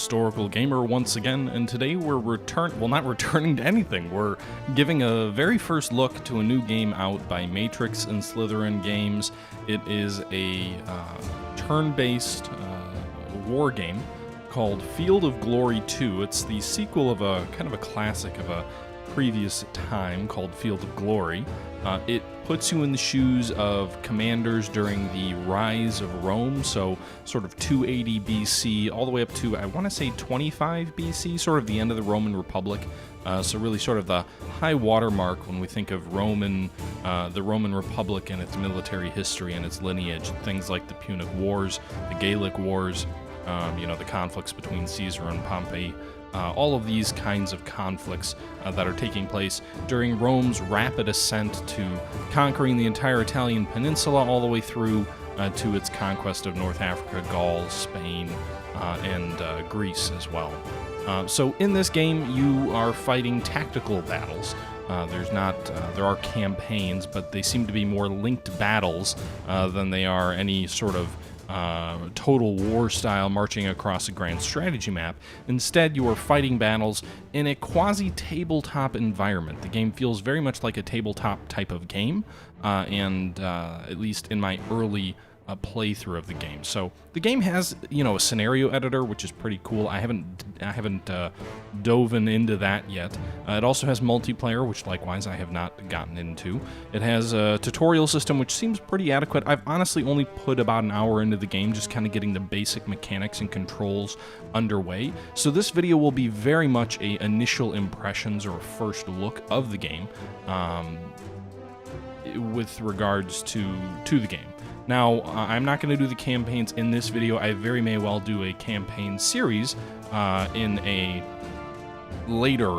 historical gamer once again, and today we're not returning to anything. We're giving a very first look to a new game out by Matrix and Slitherine Games. It is a turn-based war game called Field of Glory 2. It's the sequel of a kind of a classic of a previous time called Field of Glory. It puts you in the shoes of commanders during the rise of Rome, so sort of 280 BC all the way up to, I want to say 25 BC, sort of the end of the Roman Republic. So really sort of the high watermark when we think of the Roman Republic and its military history and its lineage, things like the Punic Wars, the Gallic Wars, the conflicts between Caesar and Pompey. All of these kinds of conflicts that are taking place during Rome's rapid ascent to conquering the entire Italian peninsula all the way through to its conquest of North Africa, Gaul, Spain, and Greece as well. So in this game, you are fighting tactical battles. There are campaigns, but they seem to be more linked battles than they are any sort of total war style marching across a grand strategy map. Instead, you are fighting battles in a quasi-tabletop environment. The game feels very much like a tabletop type of game, and at least in my early playthrough of the game. So the game has, a scenario editor, which is pretty cool. I haven't dove into that yet. It also has multiplayer, which likewise I have not gotten into. It has a tutorial system, which seems pretty adequate. I've honestly only put about an hour into the game, just kind of getting the basic mechanics and controls underway. So this video will be very much a initial impressions or first look of the game with regards to the game. Now, I'm not going to do the campaigns in this video. I very may well do a campaign series in a later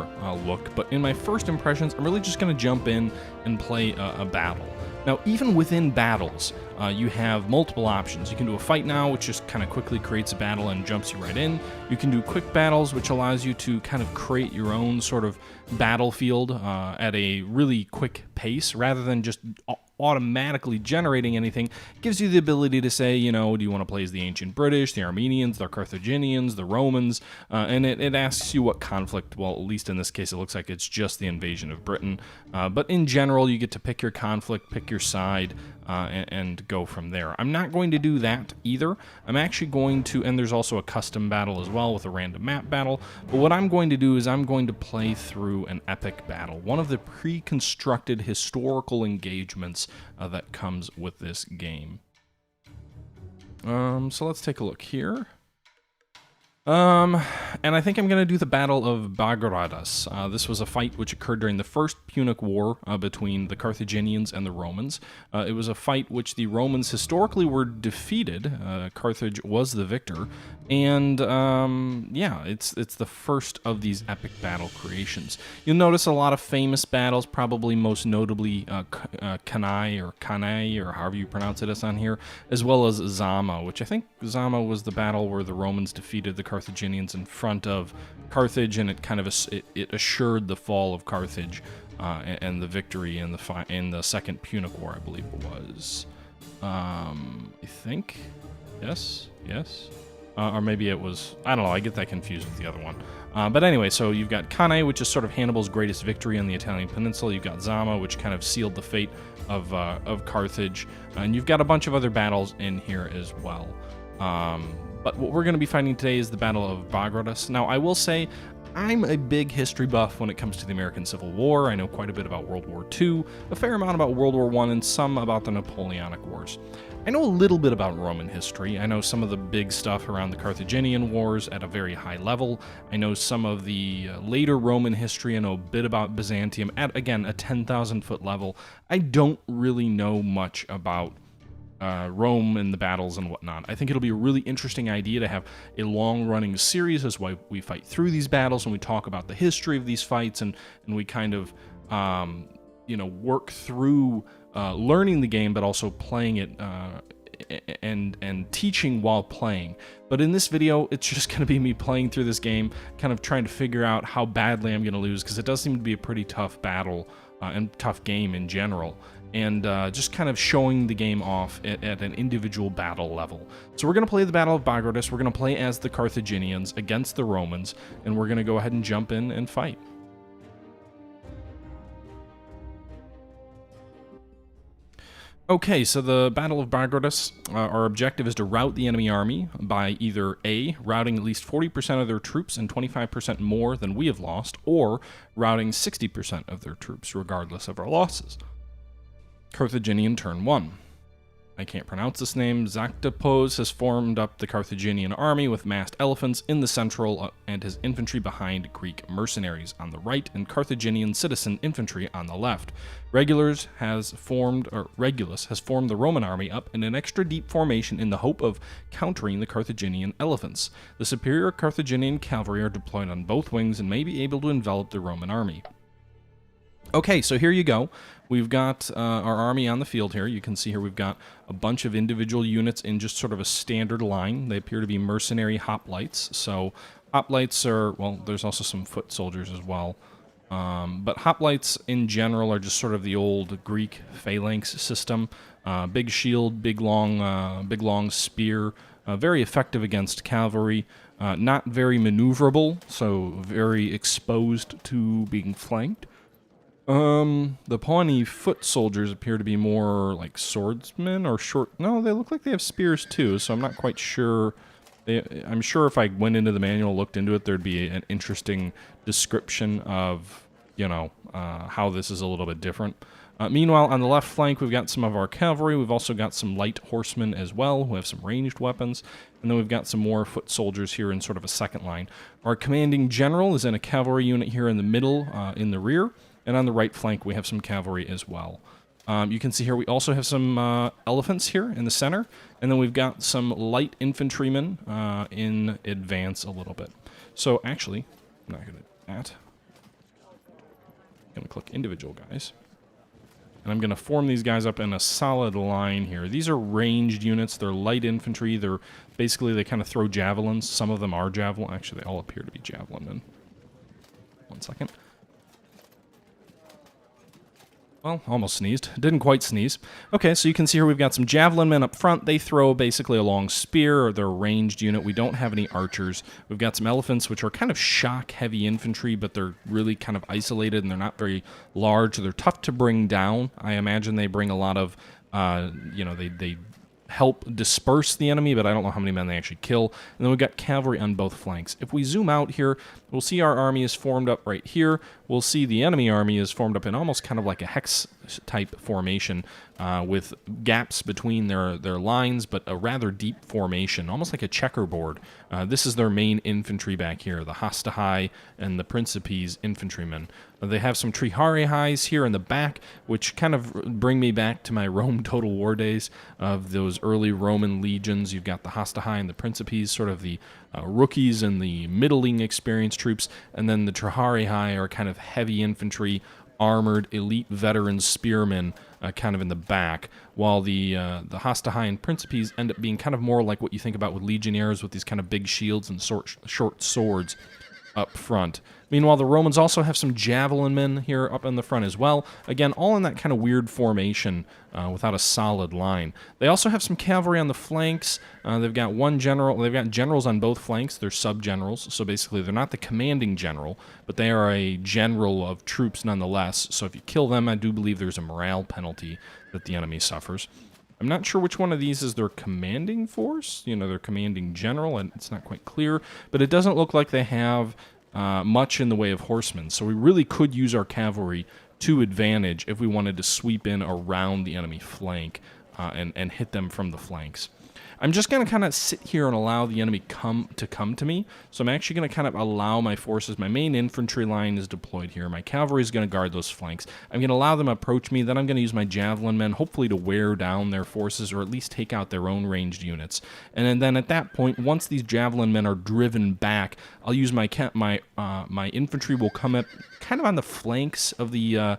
look, but in my first impressions, I'm really just going to jump in and play a battle. Now, even within battles, you have multiple options. You can do a fight now, which just kind of quickly creates a battle and jumps you right in. You can do quick battles, which allows you to kind of create your own sort of battlefield at a really quick pace, rather than just automatically generating anything. It gives you the ability to say, do you want to play as the ancient British, the Armenians, the Carthaginians, the Romans, and it asks you what conflict. Well, at least in this case, it looks like it's just the invasion of Britain. But in general, you get to pick your conflict, pick your side, and go from there. I'm not going to do that either. I'm actually going to, and there's also a custom battle as well with a random map battle, but what I'm going to do is I'm going to play through an epic battle, one of the pre-constructed historical engagements that comes with this game. So let's take a look here. And I think I'm going to do the Battle of Bogardus. This was a fight which occurred during the First Punic War between the Carthaginians and the Romans. It was a fight which the Romans historically were defeated. Carthage was the victor. And, it's the first of these epic battle creations. You'll notice a lot of famous battles, probably most notably Cannae, or however you pronounce it on here, as well as Zama, which I think Zama was the battle where the Romans defeated the Carthaginians in front of Carthage, and it kind of it assured the fall of Carthage and the victory in the Second Punic War, I believe it was. I think, yes. Or maybe it was, I don't know, I get that confused with the other one. But anyway, so you've got Cannae, which is sort of Hannibal's greatest victory on the Italian peninsula. You've got Zama, which kind of sealed the fate of Carthage. And you've got a bunch of other battles in here as well. But what we're going to be fighting today is the Battle of Bogardus. Now, I will say, I'm a big history buff when it comes to the American Civil War. I know quite a bit about World War II, a fair amount about World War I, and some about the Napoleonic Wars. I know a little bit about Roman history. I know some of the big stuff around the Carthaginian Wars at a very high level. I know some of the later Roman history. I know a bit about Byzantium at, again, a 10,000-foot level. I don't really know much about Rome and the battles and whatnot. I think it'll be a really interesting idea to have a long-running series as we fight through these battles, and we talk about the history of these fights, and we kind of work through learning the game, but also playing it and teaching while playing. But in this video, it's just going to be me playing through this game, kind of trying to figure out how badly I'm going to lose, because it does seem to be a pretty tough battle and tough game in general. and just kind of showing the game off at an individual battle level. So we're going to play the Battle of Bogardus. We're going to play as the Carthaginians against the Romans, and we're going to go ahead and jump in and fight. Okay, so the Battle of Bogardus, our objective is to rout the enemy army by either A, routing at least 40% of their troops and 25% more than we have lost, or routing 60% of their troops, regardless of our losses. Carthaginian turn 1. I can't pronounce this name. Zactopos has formed up the Carthaginian army with massed elephants in the central and his infantry behind Greek mercenaries on the right and Carthaginian citizen infantry on the left. Regulus has formed the Roman army up in an extra deep formation in the hope of countering the Carthaginian elephants. The superior Carthaginian cavalry are deployed on both wings and may be able to envelop the Roman army. Okay, so here you go. We've got our army on the field here. You can see here we've got a bunch of individual units in just sort of a standard line. They appear to be mercenary hoplites. So hoplites are, well, there's also some foot soldiers as well. But hoplites in general are just sort of the old Greek phalanx system. Big shield, big long spear. Very effective against cavalry. Not very maneuverable, so very exposed to being flanked. The Pawnee foot soldiers appear to be more like swordsmen or short... No, they look like they have spears too, so I'm not quite sure. I'm sure if I went into the manual, looked into it, there'd be an interesting description of, you know, how this is a little bit different. Meanwhile, on the left flank, we've got some of our cavalry. We've also got some light horsemen as well, who have some ranged weapons. And then we've got some more foot soldiers here in sort of a second line. Our commanding general is in a cavalry unit here in the middle, in the rear. And on the right flank, we have some cavalry as well. You can see here we also have some elephants here in the center. And then we've got some light infantrymen in advance a little bit. So actually, I'm not going to do that. I'm going to click individual guys. And I'm going to form these guys up in a solid line here. These are ranged units. They're light infantry. They're basically, they kind of throw javelins. Some of them are javelin. Actually, they all appear to be Javelin Men. One second. Well, almost sneezed. Didn't quite sneeze. Okay, so you can see here we've got some Javelin Men up front. They throw basically a long spear, or they're a ranged unit. We don't have any archers. We've got some elephants, which are kind of shock-heavy infantry, but they're really kind of isolated, and they're not very large. They're tough to bring down. I imagine they bring a lot of, you know, they help disperse the enemy, but I don't know how many men they actually kill. And then we've got cavalry on both flanks. If we zoom out here, we'll see our army is formed up right here. We'll see the enemy army is formed up in almost kind of like a hex-type formation with gaps between their lines, but a rather deep formation, almost like a checkerboard. This is their main infantry back here, the Hoplites and the Principes infantrymen. They have some Triharii here in the back, which kind of bring me back to my Rome Total War days of those early Roman legions. You've got the Hoplites and the Principes, sort of the rookies and the middling experienced troops, and then the Triharii are kind of heavy infantry, armored, elite veteran spearmen kind of in the back, while the Hoplites and Principes end up being kind of more like what you think about with legionnaires with these kind of big shields and short swords up front. Meanwhile, the Romans also have some Javelin Men here up in the front as well. Again, all in that kind of weird formation without a solid line. They also have some cavalry on the flanks. They've got one general. They've got generals on both flanks. They're sub-generals, so basically they're not the commanding general, but they are a general of troops nonetheless. So if you kill them, I do believe there's a morale penalty that the enemy suffers. I'm not sure which one of these is their commanding force, you know, their commanding general, and it's not quite clear, but it doesn't look like they have much in the way of horsemen, so we really could use our cavalry to advantage if we wanted to sweep in around the enemy flank and hit them from the flanks. I'm just going to kind of sit here and allow the enemy come to me. So I'm actually going to kind of allow my forces. My main infantry line is deployed here. My cavalry is going to guard those flanks. I'm going to allow them to approach me. Then I'm going to use my Javelin Men, hopefully to wear down their forces or at least take out their own ranged units. And then at that point, once these Javelin Men are driven back, I'll use my infantry will come up kind of on the flanks of the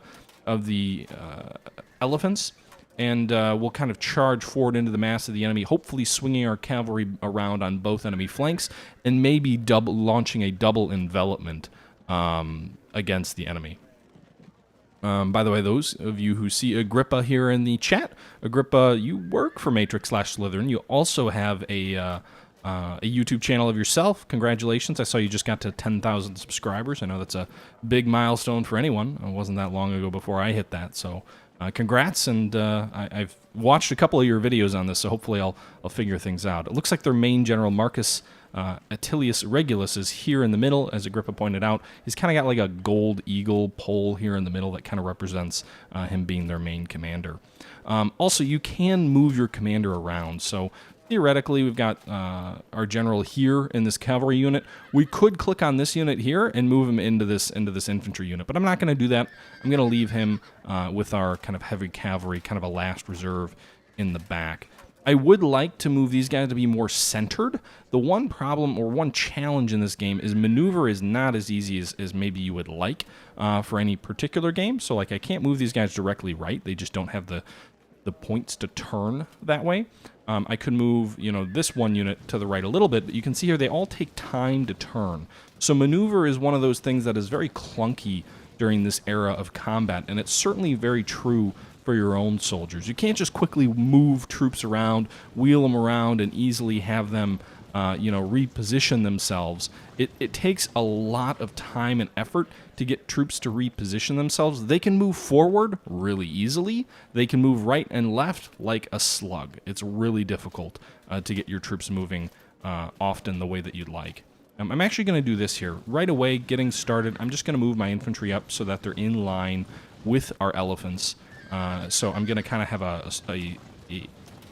elephants. And we'll kind of charge forward into the mass of the enemy, hopefully swinging our cavalry around on both enemy flanks, and maybe launching a double envelopment against the enemy. By the way, those of you who see Agrippa here in the chat, Agrippa, you work for Matrix/Slitherine. You also have a YouTube channel of yourself. Congratulations. I saw you just got to 10,000 subscribers. I know that's a big milestone for anyone. It wasn't that long ago before I hit that, so congrats. And I've watched a couple of your videos on this, so hopefully I'll figure things out. It looks like their main general, Marcus Attilius Regulus, is here in the middle, as Agrippa pointed out. He's kind of got like a gold eagle pole here in the middle that kind of represents him being their main commander. Also, you can move your commander around, so theoretically, we've got our general here in this cavalry unit. We could click on this unit here and move him into this infantry unit, but I'm not going to do that. I'm going to leave him with our kind of heavy cavalry, kind of a last reserve in the back. I would like to move these guys to be more centered. The one problem or one challenge in this game is maneuver is not as easy as maybe you would like for any particular game. So like I can't move these guys directly right. They just don't have the points to turn that way. I could move, you know, this one unit to the right a little bit, but you can see here they all take time to turn. So maneuver is one of those things that is very clunky during this era of combat, and it's certainly very true for your own soldiers. You can't just quickly move troops around, wheel them around, and easily have them, you know, reposition themselves. It takes a lot of time and effort to get troops to reposition themselves. They can move forward really easily. They can move right and left like a slug. It's really difficult to get your troops moving often the way that you'd like. I'm actually going to do this here. Right away, getting started, I'm just going to move my infantry up so that they're in line with our elephants. So I'm going to kind of have a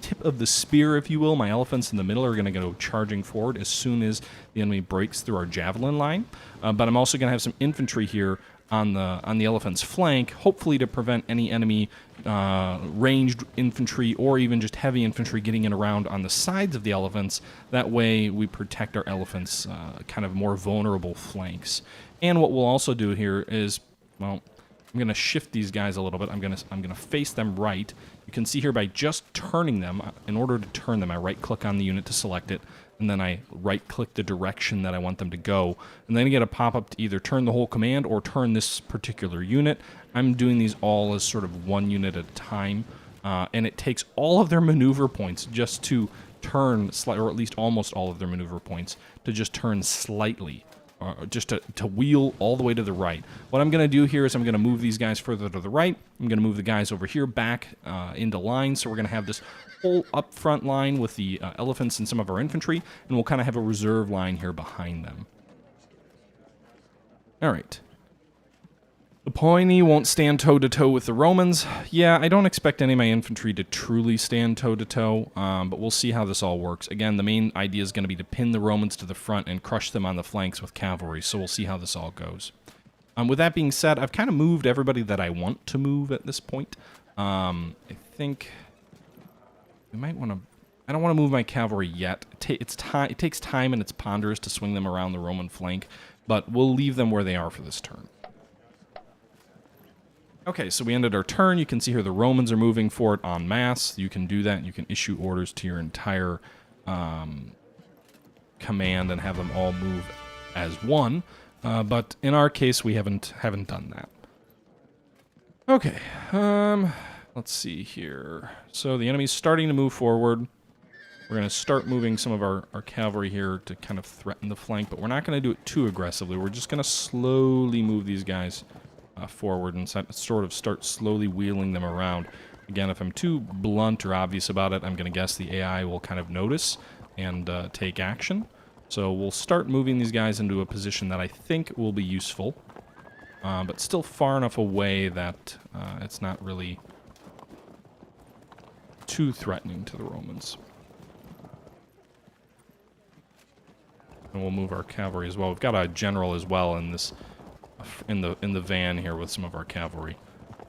tip of the spear, if you will. My elephants in the middle are going to go charging forward as soon as the enemy breaks through our javelin line. But I'm also going to have some infantry here on the elephant's flank, hopefully to prevent any enemy ranged infantry or even just heavy infantry getting in around on the sides of the elephants. That way we protect our elephants' kind of more vulnerable flanks. And what we'll also do here is, well, I'm going to shift these guys a little bit. I'm going to face them right. You can see here by just turning them, in order to turn them, I right-click on the unit to select it, and then I right-click the direction that I want them to go. And then I get a pop-up to either turn the whole command or turn this particular unit. I'm doing these all as sort of one unit at a time, and it takes all of their maneuver points just to turn, or at least almost all of their maneuver points, to just turn slightly. Just to wheel all the way to the right. What I'm going to do here is I'm going to move these guys further to the right. I'm going to move the guys over here back into line. So we're going to have this whole up front line with the elephants and some of our infantry, and we'll kind of have a reserve line here behind them. All right. The Poini won't stand toe-to-toe with the Romans. Yeah, I don't expect any of my infantry to truly stand toe-to-toe, but we'll see how this all works. Again, the main idea is going to be to pin the Romans to the front and crush them on the flanks with cavalry, so we'll see how this all goes. With that being said, I've kind of moved everybody that I want to move at this point. I think we might want to... I don't want to move my cavalry yet. It takes time and it's ponderous to swing them around the Roman flank, but we'll leave them where they are for this turn. Okay, so we ended our turn. You can see here the Romans are moving for it en masse. You can do that. You can issue orders to your entire command and have them all move as one. But in our case, we haven't done that. Okay, let's see here. So the enemy's starting to move forward. We're going to start moving some of our cavalry here to kind of threaten the flank, but we're not going to do it too aggressively. We're just going to slowly move these guys forward and sort of start slowly wheeling them around. Again, if I'm too blunt or obvious about it, I'm going to guess the AI will kind of notice and take action. So we'll start moving these guys into a position that I think will be useful, but still far enough away that it's not really too threatening to the Romans. And we'll move our cavalry as well. We've got a general as well in this in the van here with some of our cavalry.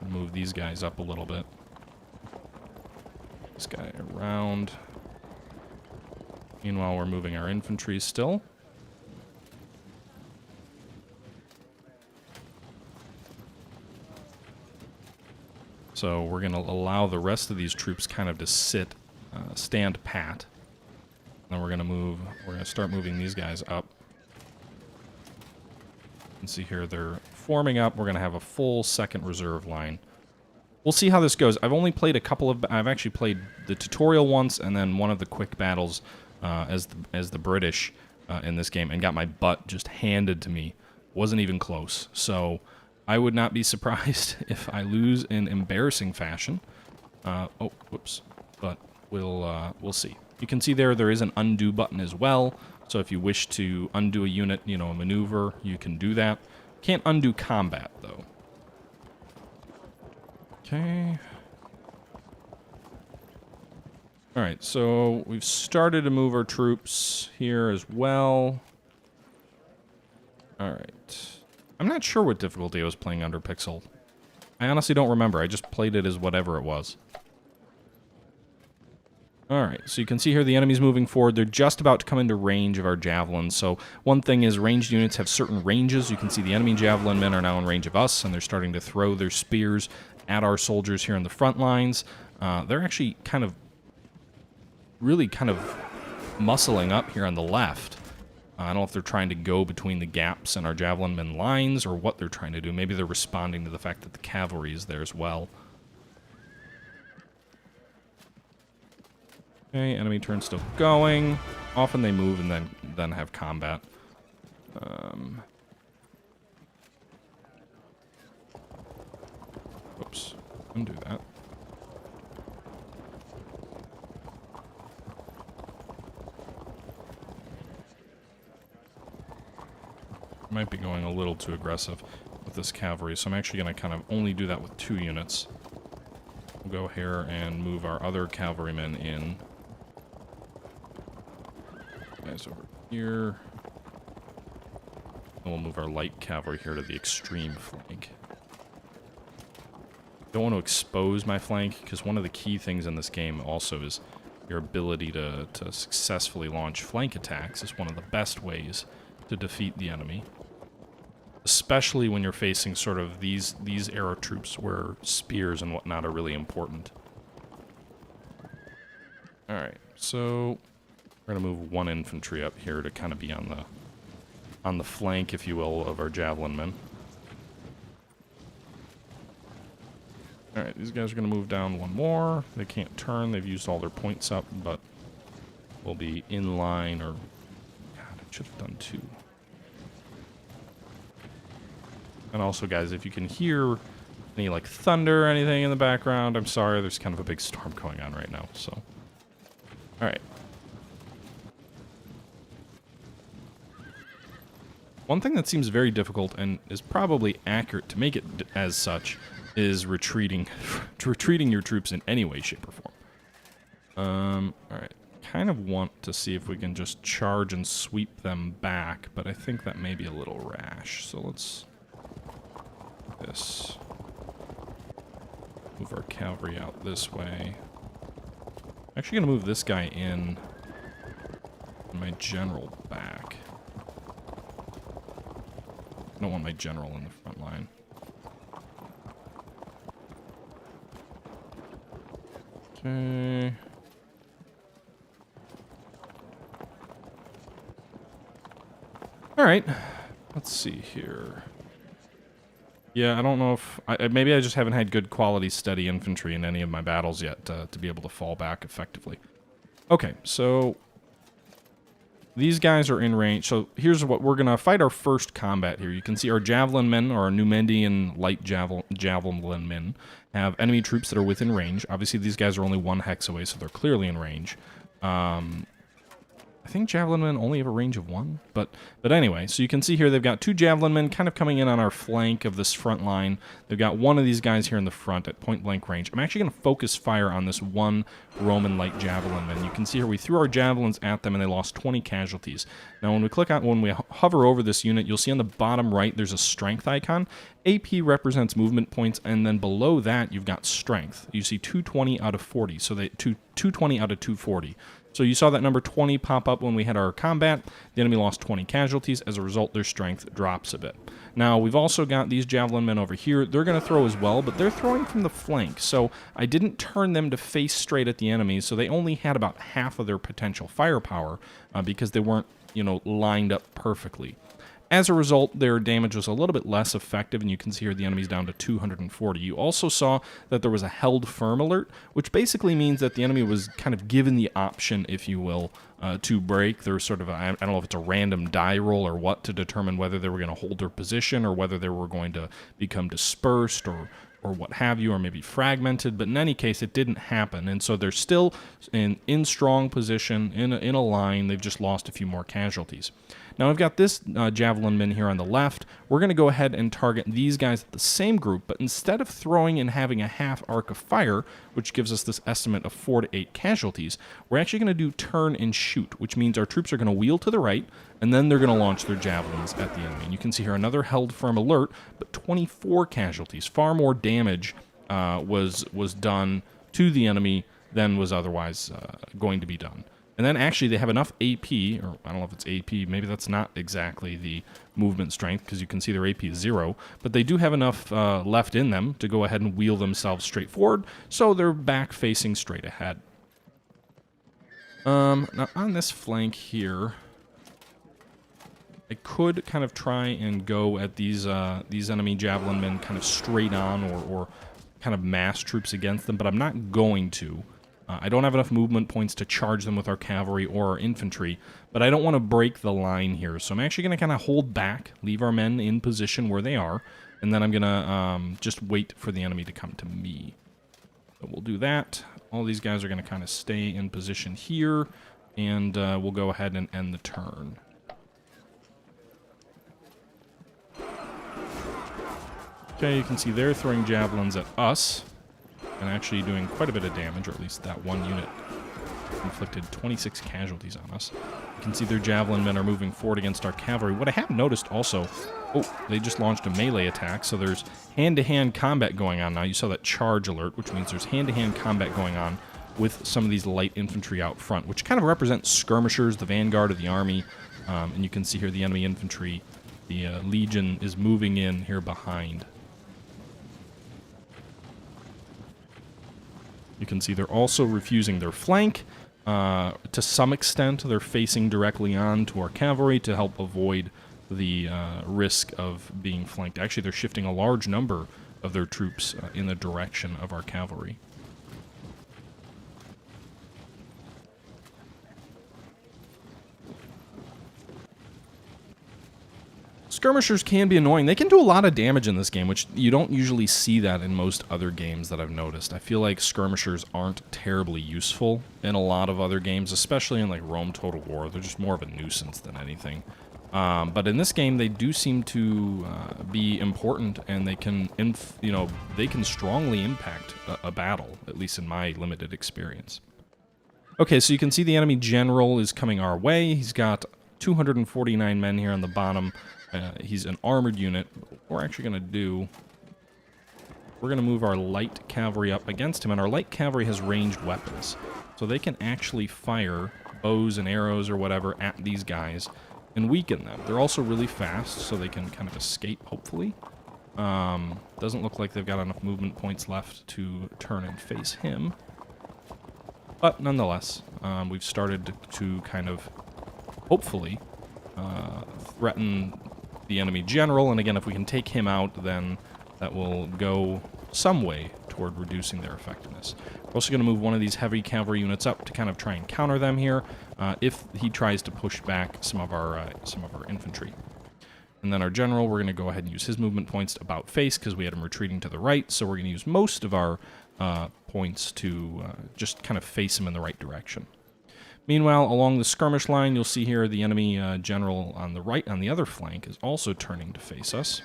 We'll move these guys up a little bit. This guy around. Meanwhile, we're moving our infantry still. So we're going to allow the rest of these troops kind of to sit, stand pat. Then we're going to start moving these guys up. You can see here they're forming up. We're going to have a full second reserve line. We'll see how this goes. I've only played a couple of... I've actually played the tutorial once and then one of the quick battles as the British in this game, and got my butt just handed to me. Wasn't even close. So I would not be surprised if I lose in embarrassing fashion. Oh, whoops. But we'll see. You can see there is an undo button as well. So if you wish to undo a unit, you know, a maneuver, you can do that. Can't undo combat, though. Okay. Alright, so we've started to move our troops here as well. Alright. I'm not sure what difficulty I was playing under Pixel. I honestly don't remember. I just played it as whatever it was. Alright, so you can see here the enemy's moving forward. They're just about to come into range of our javelins. So one thing is ranged units have certain ranges. You can see the enemy Javelin Men are now in range of us, and they're starting to throw their spears at our soldiers here in the front lines. They're actually really kind of muscling up here on the left. I don't know if they're trying to go between the gaps in our Javelin Men lines or what they're trying to do. Maybe they're responding to the fact that the cavalry is there as well. Okay, enemy turn still going. Often they move and then have combat. Oops, undo that. Might be going a little too aggressive with this cavalry, so I'm actually going to kind of only do that with 2 units. We'll go here and move our other cavalrymen in. Guys over here. And we'll move our light cavalry here to the extreme flank. Don't want to expose my flank, because one of the key things in this game also is your ability to successfully launch flank attacks is one of the best ways to defeat the enemy. Especially when you're facing sort of these arrow troops where spears and whatnot are really important. Alright, so we're going to move 1 infantry up here to kind of be on the flank, if you will, of our Javelin Men. Alright, these guys are going to move down 1 more. They can't turn, they've used all their points up, but we'll be in line, or... God, I should have done 2. And also, guys, if you can hear any, like, thunder or anything in the background, I'm sorry, there's kind of a big storm going on right now, so... Alright. One thing that seems very difficult, and is probably accurate to make it as such, is retreating your troops in any way, shape, or form. Alright. Kind of want to see if we can just charge and sweep them back, but I think that may be a little rash, so let's... this. Move our cavalry out this way. Actually gonna move this guy in and my general back. I don't want my general in the front line. Okay. Alright. Let's see here. Yeah, I don't know if... maybe I just haven't had good quality steady infantry in any of my battles yet to be able to fall back effectively. Okay, so... these guys are in range. So here's what we're going to fight our first combat here. You can see our Javelin Men, or our Numidian light Javelin Men, have enemy troops that are within range. Obviously, these guys are only 1 hex away, so they're clearly in range. I think Javelin Men only have a range of 1, but anyway, so you can see here they've got 2 Javelin Men kind of coming in on our flank of this front line. They've got 1 of these guys here in the front at point-blank range. I'm actually going to focus fire on this 1 Roman light Javelin Men. You can see here we threw our javelins at them and they lost 20 casualties. Now when we hover over this unit, you'll see on the bottom right there's a strength icon. AP represents movement points, and then below that you've got strength. You see 220 out of 40, so 220 out of 240. So you saw that number 20 pop up when we had our combat. The enemy lost 20 casualties. As a result, their strength drops a bit. Now, we've also got these Javelin Men over here. They're going to throw as well, but they're throwing from the flank. So I didn't turn them to face straight at the enemy, so they only had about half of their potential firepower because they weren't, lined up perfectly. As a result, their damage was a little bit less effective, and you can see here the enemy's down to 240. You also saw that there was a held firm alert, which basically means that the enemy was kind of given the option, if you will, to break. There's sort of, I don't know if it's a random die roll or what, to determine whether they were going to hold their position or whether they were going to become dispersed or what have you, or maybe fragmented, but in any case, it didn't happen, and so they're still in strong position, in a line. They've just lost a few more casualties. Now, I've got this Javelin Men here on the left. We're going to go ahead and target these guys at the same group, but instead of throwing and having a half arc of fire, which gives us this estimate of 4 to 8 casualties, we're actually going to do turn and shoot, which means our troops are going to wheel to the right, and then they're going to launch their javelins at the enemy. And you can see here another held firm alert, but 24 casualties. Far more damage was done to the enemy than was otherwise going to be done. And then actually they have enough AP, or I don't know if it's AP, maybe that's not exactly the movement strength, because you can see their AP is 0, but they do have enough left in them to go ahead and wheel themselves straight forward, so they're back facing straight ahead. Now on this flank here, I could kind of try and go at these enemy Javelin Men kind of straight on, or kind of mass troops against them, but I'm not going to. I don't have enough movement points to charge them with our cavalry or our infantry, but I don't want to break the line here, so I'm actually going to kind of hold back, leave our men in position where they are, and then I'm going to just wait for the enemy to come to me. So we'll do that. All these guys are going to kind of stay in position here, and we'll go ahead and end the turn. Okay, you can see they're throwing javelins at us, and actually doing quite a bit of damage, or at least that one unit inflicted 26 casualties on us. You can see their Javelin Men are moving forward against our cavalry. What I have noticed also, they just launched a melee attack, so there's hand-to-hand combat going on now. You saw that charge alert, which means there's hand-to-hand combat going on with some of these light infantry out front, which kind of represents skirmishers, the vanguard of the army. And you can see here the enemy infantry, the Legion, is moving in here behind. You can see they're also refusing their flank. To some extent, they're facing directly on to our cavalry to help avoid the risk of being flanked. Actually, they're shifting a large number of their troops in the direction of our cavalry. Skirmishers can be annoying. They can do a lot of damage in this game, which you don't usually see that in most other games that I've noticed. I feel like skirmishers aren't terribly useful in a lot of other games, especially in like Rome Total War. They're just more of a nuisance than anything. But in this game, they do seem to be important, and they can, they can strongly impact a battle, at least in my limited experience. Okay, so you can see the enemy general is coming our way. He's got 249 men here on the bottom. He's an armored unit. What we're actually going to do, we're going to move our light cavalry up against him, and our light cavalry has ranged weapons. So they can actually fire bows and arrows or whatever at these guys and weaken them. They're also really fast, so they can kind of escape, hopefully. Doesn't look like they've got enough movement points left to turn and face him. But nonetheless, we've started to kind of, hopefully, threaten the enemy general, and again, if we can take him out, then that will go some way toward reducing their effectiveness. We're also going to move one of these heavy cavalry units up to kind of try and counter them here, if he tries to push back some of our infantry. And then our general, we're going to go ahead and use his movement points to about face, because we had him retreating to the right, so we're going to use most of our points to just kind of face him in the right direction. Meanwhile, along the skirmish line, you'll see here the enemy general on the right, on the other flank, is also turning to face us.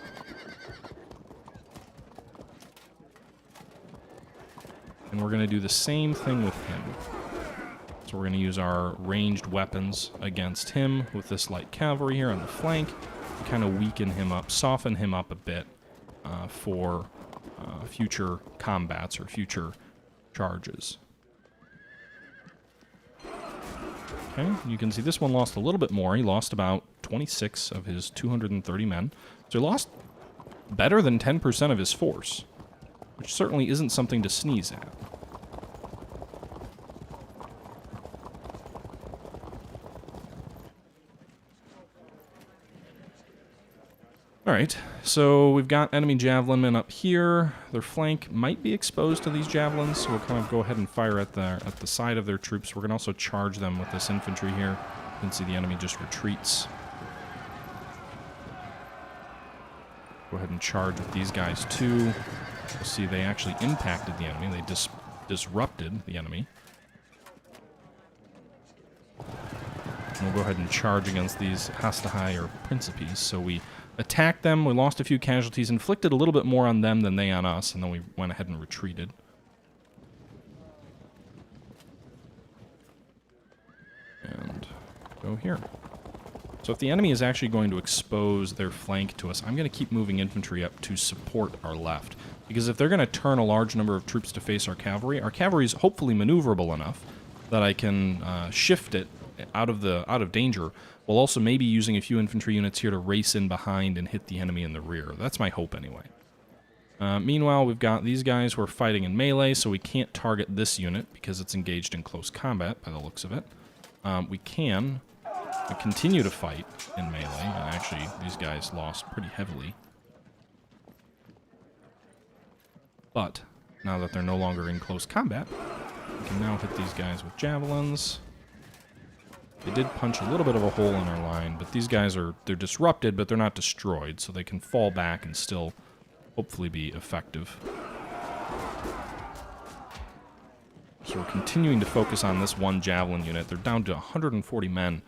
And we're going to do the same thing with him. So we're going to use our ranged weapons against him with this light cavalry here on the flank to kind of weaken him up, soften him up a bit for future combats or future charges. Okay, you can see this one lost a little bit more. He lost about 26 of his 230 men. So he lost better than 10% of his force, which certainly isn't something to sneeze at. Alright, so we've got enemy Javelin Men up here. Their flank might be exposed to these javelins, so we'll kind of go ahead and fire at the side of their troops. We're going to also charge them with this infantry here. You can see the enemy just retreats. Go ahead and charge with these guys too. You'll see they actually impacted the enemy. They disrupted the enemy. And we'll go ahead and charge against these Hastahai or Principes. So we attacked them, we lost a few casualties, inflicted a little bit more on them than they on us, and then we went ahead and retreated. And go here. So if the enemy is actually going to expose their flank to us, I'm going to keep moving infantry up to support our left. Because if they're going to turn a large number of troops to face our cavalry is hopefully maneuverable enough that I can shift it out of danger, while also maybe using a few infantry units here to race in behind and hit the enemy in the rear. That's my hope anyway. Meanwhile, we've got these guys who are fighting in melee, so we can't target this unit because it's engaged in close combat by the looks of it. We can continue to fight in melee, and actually these guys lost pretty heavily. But now that they're no longer in close combat, we can now hit these guys with javelins. They did punch a little bit of a hole in our line, but these guys they're disrupted, but they're not destroyed, so they can fall back and still hopefully be effective. So we're continuing to focus on this one javelin unit. They're down to 140 men.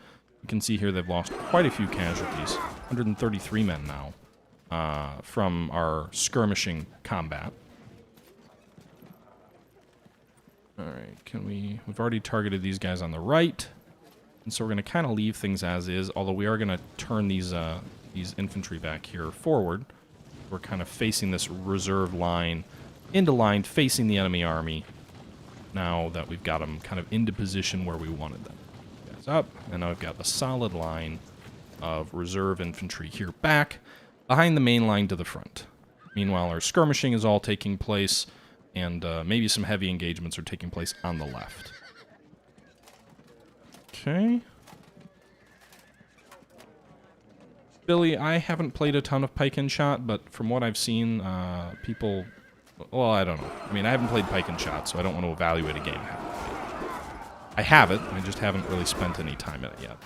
You can see here they've lost quite a few casualties. 133 men now from our skirmishing combat. Alright, we've already targeted these guys on the right. And so we're going to kind of leave things as is, although we are going to turn these infantry back here forward. We're kind of facing this reserve line, into line, facing the enemy army, now that we've got them kind of into position where we wanted them. Guys up, and now we've got a solid line of reserve infantry here back, behind the main line to the front. Meanwhile, our skirmishing is all taking place, and maybe some heavy engagements are taking place on the left. Okay. Billy, I haven't played a ton of Pike and Shot, but from what I've seen, people... Well, I don't know. I mean, I haven't played Pike and Shot, so I don't want to evaluate a game. I have it, I just haven't really spent any time in it yet.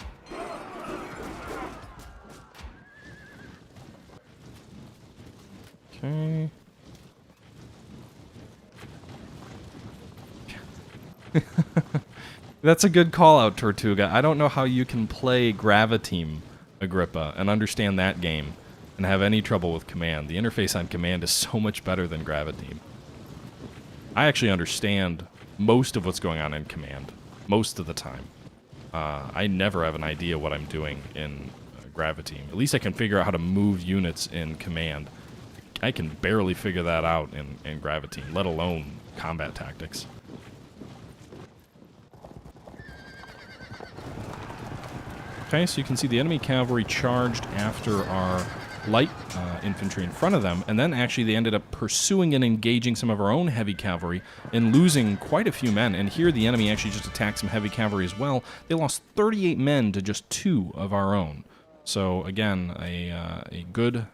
Okay. That's a good call out, Tortuga. I don't know how you can play Graviteam, Agrippa, and understand that game and have any trouble with Command. The interface on Command is so much better than Graviteam. I actually understand most of what's going on in Command, most of the time. I never have an idea what I'm doing in Graviteam. At least I can figure out how to move units in Command. I can barely figure that out in Graviteam, let alone combat tactics. Okay, so you can see the enemy cavalry charged after our light infantry in front of them, and then actually they ended up pursuing and engaging some of our own heavy cavalry and losing quite a few men. And here the enemy actually just attacked some heavy cavalry as well. They lost 38 men to just 2 of our own. So again, a good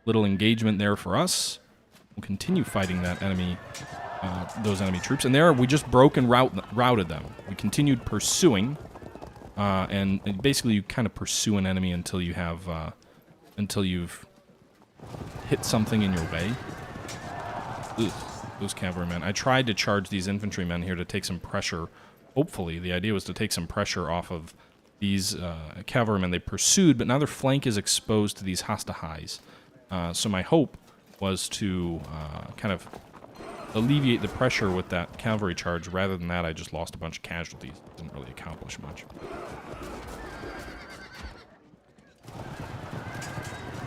little engagement there for us. We'll continue fighting that enemy, those enemy troops. And there we just broke and routed them. We continued pursuing. And basically you kind of pursue an enemy until you have, until you've hit something in your way. Ugh, those cavalrymen. I tried to charge these infantrymen here to take some pressure. Hopefully, the idea was to take some pressure off of these cavalrymen they pursued, but now their flank is exposed to these Hastahais. So my hope was to kind of alleviate the pressure with that cavalry charge. Rather than that, I just lost a bunch of casualties. Didn't really accomplish much.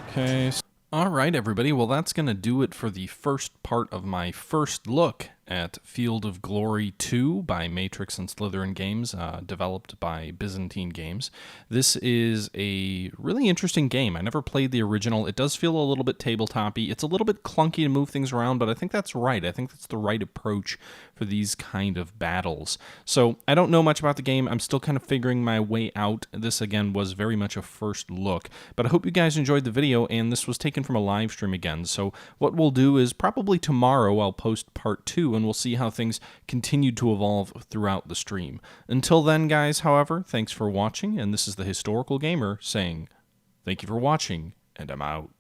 Okay. All right, everybody. Well, that's going to do it for the first part of my first look at Field of Glory 2 by Matrix and Slitherine Games, developed by Byzantine Games. This is a really interesting game. I never played the original. It does feel a little bit tabletop-y. It's a little bit clunky to move things around, but I think that's right. I think that's the right approach for these kind of battles. So I don't know much about the game. I'm still kind of figuring my way out. This, again, was very much a first look, but I hope you guys enjoyed the video, and this was taken from a live stream again. So what we'll do is probably tomorrow I'll post part 2, and we'll see how things continue to evolve throughout the stream. Until then, guys, however, thanks for watching, and this is the Historical Gamer saying thank you for watching, and I'm out.